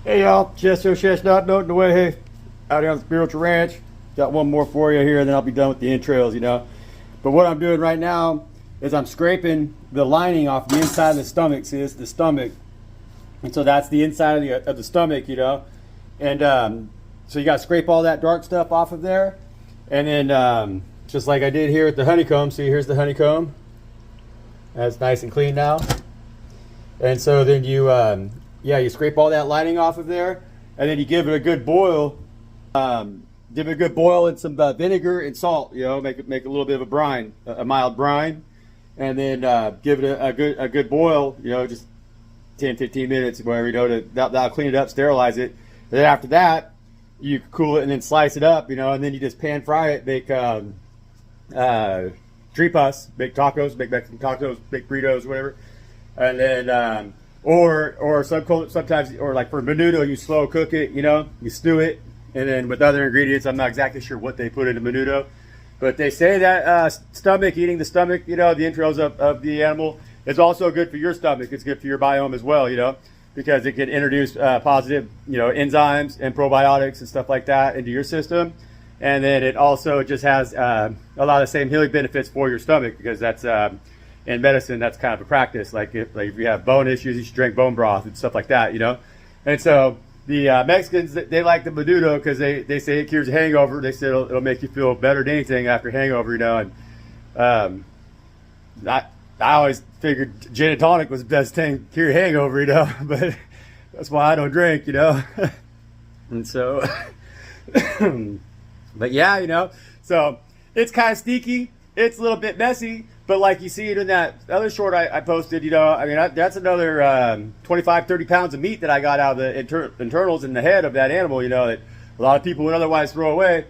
Hey y'all, Chester Chestnut noting away hey, out here on the Spiritual Ranch. Got one more for you here and then I'll be done with the entrails, you know. But what I'm doing right now is I'm scraping the lining off the inside of the stomach. See, this is the stomach. And so that's the inside of the stomach, you know. And so you got to scrape all that dark stuff off of there. And then just like I did here with the honeycomb, see here's the honeycomb. That's nice and clean now. And so then you you scrape all that lining off of there, and then you give it a good boil. Give it a good boil in some vinegar and salt. You know, make a little bit of a brine, a mild brine, and then give it a good boil. You know, just 10-15 minutes, whatever. You know, that'll clean it up, sterilize it. And then after that, you cool it and then slice it up. You know, and then you just pan fry it. Make tripas, make tacos, make Mexican tacos, make burritos, whatever, and then. Or sometimes, or like for menudo, you slow cook it, you know, you stew it, and then with other ingredients, I'm not exactly sure what they put into menudo, but they say that eating the stomach, you know, the entrails of the animal is also good for your stomach. It's good for your biome as well, you know, because it can introduce positive, you know, enzymes and probiotics and stuff like that into your system. And then it also just has a lot of the same healing benefits for your stomach, because that's in medicine, that's kind of a practice. Like if you have bone issues, you should drink bone broth and stuff like that, you know. And so the Mexicans, they like the menudo because they say it cures a hangover. They say it'll make you feel better than anything after a hangover, you know. And I always figured gin and tonic was the best thing to cure a hangover, you know. But that's why I don't drink, you know. And so, but yeah, you know. So it's kind of sneaky. It's a little bit messy. But like you see it in that other short I posted, you know, I mean, that's another 25, 30 pounds of meat that I got out of the internals in the head of that animal, you know, that a lot of people would otherwise throw away.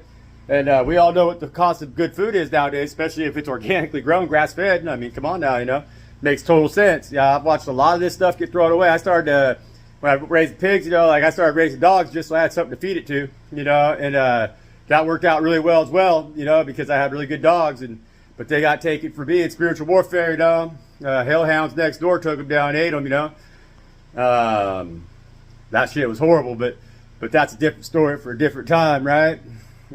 And we all know what the cost of good food is nowadays, especially if it's organically grown, grass-fed. I mean, come on now, you know, makes total sense. Yeah, I've watched a lot of this stuff get thrown away. I started to, when I raised pigs, you know, like I started raising dogs just so I had something to feed it to, you know, and that worked out really well as well, you know, because I had really good dogs. But they got taken for being spiritual warfare, you know. Hellhounds next door took them down and ate them, you know. That shit was horrible, but that's a different story for a different time, right?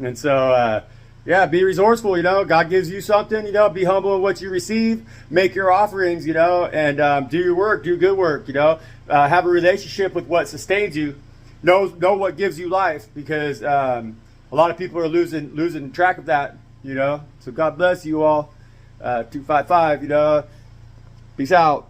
And so, yeah, be resourceful, you know. God gives you something, you know. Be humble in what you receive. Make your offerings, you know, and do your work, do good work, you know. Have a relationship with what sustains you. Know what gives you life, because a lot of people are losing track of that. You know, so God bless you all. 255, you know, peace out.